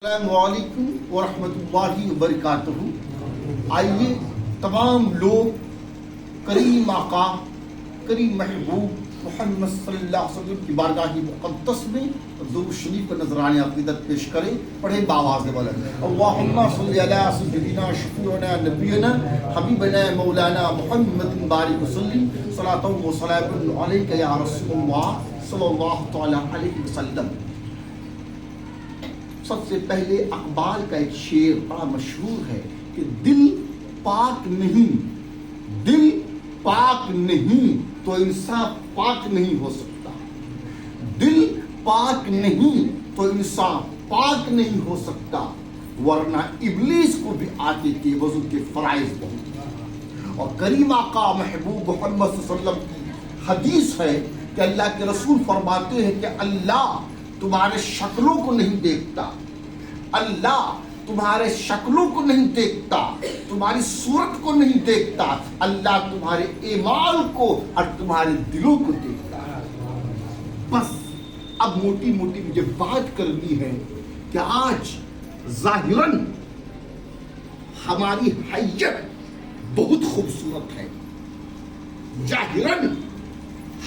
السلام علیکم ورحمۃ اللہ وبرکاتہ۔ آئیے تمام لوگ کریم آقا کریم محبوب محمد صلی اللہ علیہ وسلم کی بارگاہ مقدس میں درود شریف کا نذرانہ عقیدت پیش کریں۔ پڑھیں باواز بلند، اللہم صلی علی سیدنا شفیعنا نبینا حبیبنا مولانا محمد بارک وسلم صلاۃ و سلام علیک یا رسول اللہ صلی اللہ تعالی علیہ وسلم۔ سب سے پہلے اقبال کا ایک شعر بڑا مشہور ہے کہ دل پاک نہیں تو انسان پاک نہیں ہو سکتا، دل پاک نہیں تو انسان پاک نہیں ہو سکتا، ورنہ ابلیس کو بھی آتے کے وضو کے فرائض بہت۔ اور کریم آقا محبوب محمد صلی اللہ علیہ وسلم کی حدیث ہے کہ اللہ کے رسول فرماتے ہیں کہ اللہ تمہارے شکلوں کو نہیں دیکھتا، اللہ تمہارے شکلوں کو نہیں دیکھتا، تمہاری صورت کو نہیں دیکھتا، اللہ تمہارے اعمال کو اور تمہارے دلوں کو دیکھتا ہے۔ بس اب موٹی موٹی مجھے بات کرنی ہے کہ آج ظاہراً ہماری حیت بہت خوبصورت ہے، ظاہراً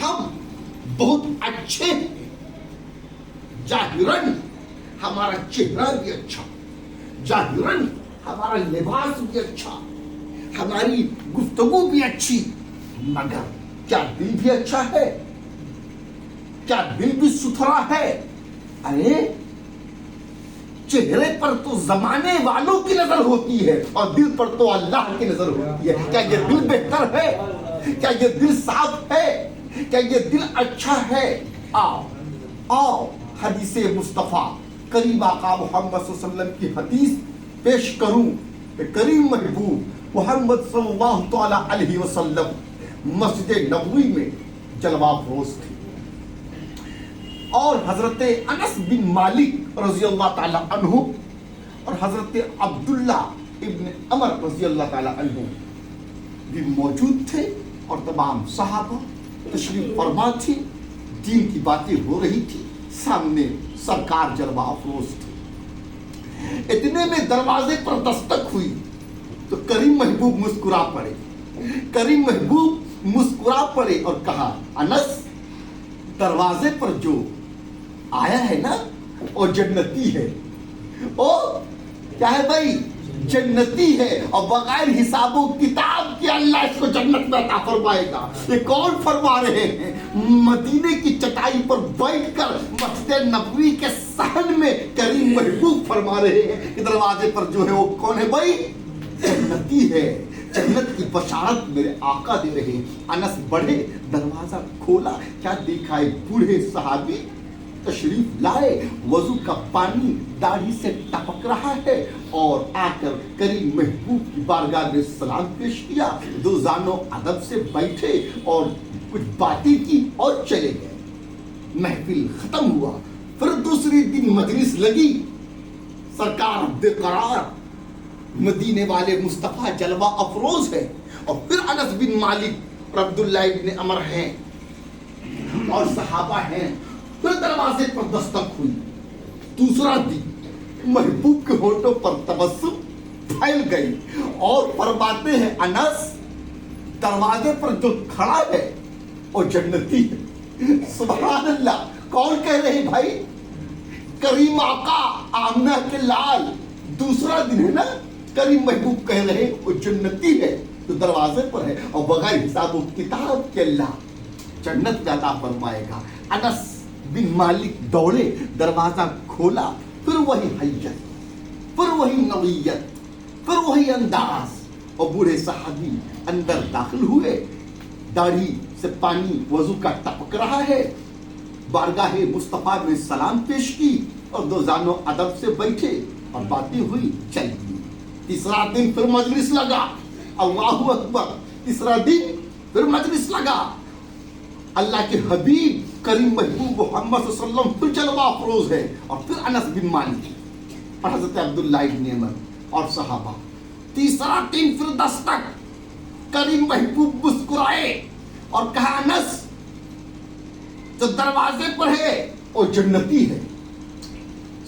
ہم بہت اچھے ہیں، ظاہراً ہمارا چہرہ بھی اچھا، ظاہراً ہمارا لباس بھی اچھا، ہماری گفتگو بھی اچھی، مگر کیا دل بھی اچھا ہے؟ کیا دل بھی ستھرا ہے؟ ارے چہرے پر تو زمانے والوں کی نظر ہوتی ہے اور دل پر تو اللہ کی نظر ہوتی ہے۔ کیا یہ دل بہتر ہے؟ کیا یہ دل صاف ہے؟ کیا یہ دل اچھا ہے؟ آؤ حدیث مصطفیٰ کریم آقا محمد صلی اللہ علیہ وسلم کی حدیث پیش کروں کہ کریم محبوب محمد صلی اللہ تعالی علیہ وسلم مسجد نبوی میں جلوہ افروز تھے، اور حضرت انس بن مالک رضی اللہ تعالی عنہ اور حضرت عبداللہ ابن عمر رضی اللہ تعالی عنہ بھی موجود تھے، اور تمام صحابہ تشریف فرما تھی، دین کی باتیں ہو رہی تھی، سامنے سرکار جلوہ افروز تھے۔ اتنے میں دروازے پر دستک ہوئی تو کریم محبوب مسکرا پڑے، کریم محبوب مسکرا پڑے اور کہا انس، دروازے پر جو آیا ہے نا وہ جنتی ہے، او کیا ہے بھائی؟ جنتی ہے، اور بغیر حساب و کتاب کے اللہ اس کو جنت میں عطا فرمائے گا۔ یہ کون فرما رہے ہیں؟ مدینے کی چٹائی پر بیٹھ کر مسجد نبوی کے صحن میں کریم محبوب فرما رہے ہیں کہ دروازے پر جو ہے وہ کون ہے بھائی؟ جنتی ہے، جنت کی بشارت میرے آقا دے رہے ہیں۔ انس بڑھے، دروازہ کھولا، کیا دیکھا ہے؟ بوڑھے صحابی تشریف لائے، وضو کا پانی داڑھی سے ٹپک رہا ہے، اور آ کر کریم محبوب کی بارگاہ میں سلام پیش کیا، دو زانو ادب سے بیٹھے اور کچھ باتیں کی اور چلے گئے۔ محفل ختم ہوا، پھر دوسری دن مجلس لگی، سرکار بے قرار، مدینے والے مصطفیٰ جلوہ افروز ہے، اور پھر انس بن مالک اور عبداللہ ابن عمر ہیں اور صحابہ ہیں، پھر دروازے پر دستک ہوئی۔ دوسرا دن محبوب کے ہونٹوں پر تبسم پھیل گئی اور فرماتے ہیں انس، دروازے پر جو کھڑا ہے وہ جنتی ہے۔ سبحان اللہ، کون کہہ رہے بھائی؟ کریم آقا آمنہ کے لال۔ دوسرا دن ہے نا، کریم محبوب کہہ رہے وہ جنتی ہے، تو دروازے پر ہے، اور بغیر حساب و کتاب کے اللہ جنت میں عطا فرمائے گا۔ انس بن مالک دوڑے، دروازہ کھولا، پھر وہی حیت، پھر وہی نوعیت، پھر وہی انداز، اور بوڑھے صحابی اندر داخل ہوئے، داڑھی سے پانی وضو کا ٹپک رہا ہے، بارگاہ مصطفیٰ میں سلام پیش کی، اور دو زانو ادب سے بیٹھے اور باتیں ہوئی، چل گئی۔ تیسرا دن پھر مجلس لگا، اللہ اکبر، تیسرا دن پھر مجلس لگا، اللہ کے حبیب کریم محبوب محمد صلی اللہ علیہ وسلم پھر جلوہ افروز ہے، اور پھر انس بن مالک اور حضرت عبداللہ ابن عمر اور صحابہ۔ تیسرا دن پھر دستک، کریم محبوب مسکرائے اور کہا انس، جو دروازے پر ہے وہ جنتی ہے۔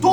2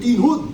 3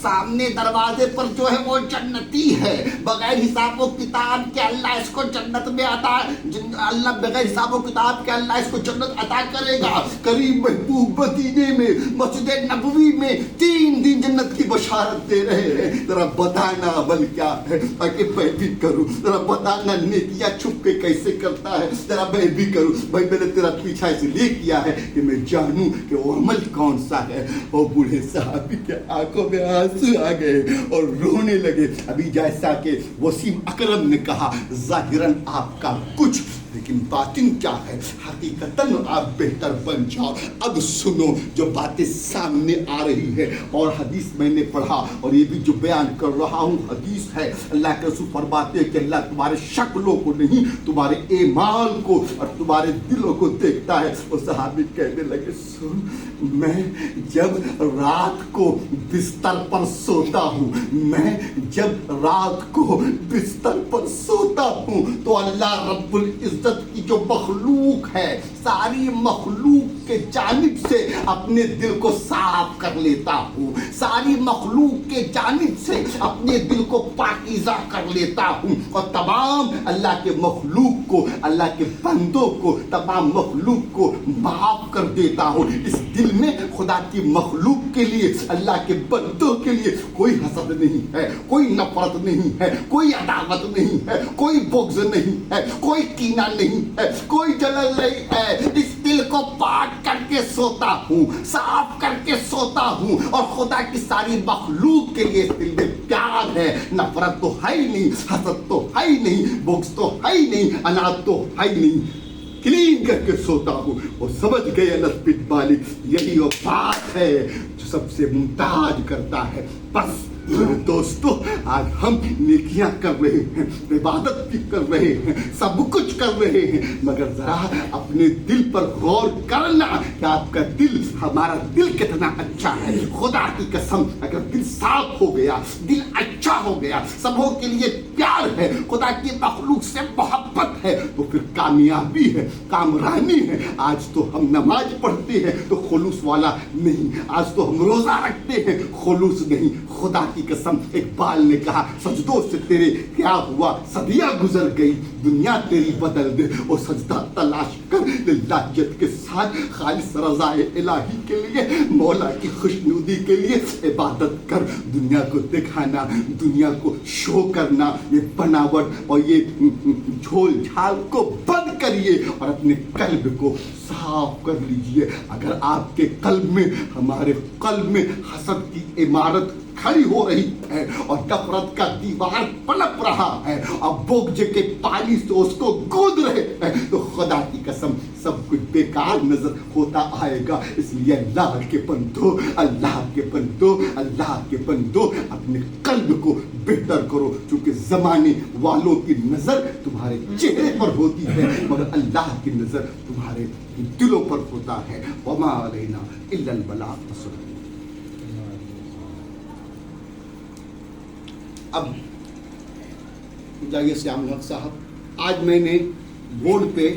سامنے دروازے پر جو ہے وہ جنتی ہے، بغیر حساب و کتاب کے اللہ اس کو جنت میں اللہ بغیر حساب و کتاب کے اللہ اس کو جنت عطا کرے گا۔ کریم محبوب مدینے میں مسجد نبوی میں 3 دن جنت کی بشارت دے رہے ہیں۔ ذرا بتانا عمل کیا ہے تاکہ میں بھی کروں، ذرا بتانا نیکیاں چھپ کے کیسے کرتا ہے، ذرا میں بھی کروں۔ بھائی میں نے تیرا پیچھا اس لیے کیا ہے کہ میں جانوں کہ وہ عمل کون سا ہے۔ اور بوڑھے صحابی کے آنکھوں میں آنسو آ گئے اور رونے لگے۔ ابھی جیسا کہ وسیم اکرم نے کہا، ظاہراً آپ کا کچھ لیکن باطن کیا ہے، حقیقتاً آپ بہتر بن جاؤ۔ اب سنو جو باتیں سامنے آ رہی ہے، اور حدیث میں نے پڑھا اور یہ بھی جو بیان کر رہا ہوں حدیث ہے۔ اللہ کے رسول فرماتے ہیں کہ اللہ تمہارے شکلوں کو نہیں، تمہارے اعمال کو اور تمہارے دلوں کو دیکھتا ہے۔ اور صحابی کہنے لگے، سن، میں جب رات کو بستر پر سوتا ہوں، میں جب رات کو بستر پر سوتا ہوں تو اللہ رب العزت کی جو مخلوق ہے، ساری مخلوق کے جانب سے اپنے دل کو صاف کر لیتا ہوں، ساری مخلوق کے جانب سے اپنے دل کو پاکیزہ کر لیتا ہوں، اور تمام اللہ کے مخلوق کو، اللہ کے بندوں کو، تمام مخلوق کو معاف کر دیتا ہوں۔ اس دل میں خدا کی مخلوق کے لیے، اللہ کے بندوں کے لیے کوئی حسد نہیں ہے، کوئی نفرت نہیں ہے، کوئی عداوت نہیں ہے، کوئی بغض نہیں ہے، کوئی کینہ نہیں ہے، کوئی جلن نہیں ہے۔ اس دل کو پاک کر کے سوتا ہوں، صاف کر کے سوتا ہوں، اور خدا کی ساری مخلوق کے لیے اس دل میں پیار ہے، نفرت تو ہے ہی نہیں، حسد تو ہے ہی نہیں، بغض تو ہے ہی نہیں، عناد تو ہے ہی نہیں، کلین کر کے سوتا ہوں۔ وہ سمجھ گئے انس بن مالک، یہی وہ بات ہے جو سب سے ممتاز کرتا ہے۔ بس میرے دوستو، آج ہم نیکیاں کر رہے ہیں، عبادت بھی کر رہے ہیں، سب کچھ کر رہے ہیں، مگر ذرا اپنے دل پر غور کرنا کہ آپ کا دل، ہمارا دل کتنا اچھا ہے۔ خدا کی قسم، اگر دل صاف ہو گیا، دل اچھا ہو گیا، سبوں کے لیے پیار ہے، خدا کی مخلوق سے محبت ہے، تو پھر کامیابی ہے، کامرانی ہے۔ آج تو ہم نماز پڑھتے ہیں تو خلوص والا نہیں، آج تو ہم روزہ رکھتے ہیں، خلوص نہیں۔ خدا کی قسم، اقبال نے کہا، سجدوں سے تیرے کیا ہوا، صدیاں گزر گئی، دنیا تیری بدل دے۔ اور سجدہ تلاش کر للہیت کے ساتھ، خالص رضا الہی کے لیے، مولا کی خوشنودی کے لیے عبادت کر۔ دنیا کو دکھانا، دنیا کو شو کرنا، یہ بناوٹ اور یہ جھول جھال کو بند کریے اور اپنے قلب کو صاف کر لیجئے۔ اگر آپ کے قلب میں، ہمارے قلب میں حسد کی عمارت کھڑی ہو رہی ہے اور نفرت کا دیوار پلپ رہا ہے اور بغض کے پانی سے اس کو گود رہے ہیں، تو خدا کی قسم سب کچھ بیکار نظر ہوتا آئے گا۔ اس لیے اللہ کے بندو، اللہ کے بندو، اللہ کے بندو، اپنے قلب کو بہتر کرو، چونکہ زمانے والوں کی نظر تمہارے چہرے پر ہوتی ہے، مگر اللہ کی نظر تمہارے دلوں پر ہوتا ہے۔ وما علینا الا البلاغ۔ اب جائیے سیام الحق صاحب، آج میں نے بورڈ پہ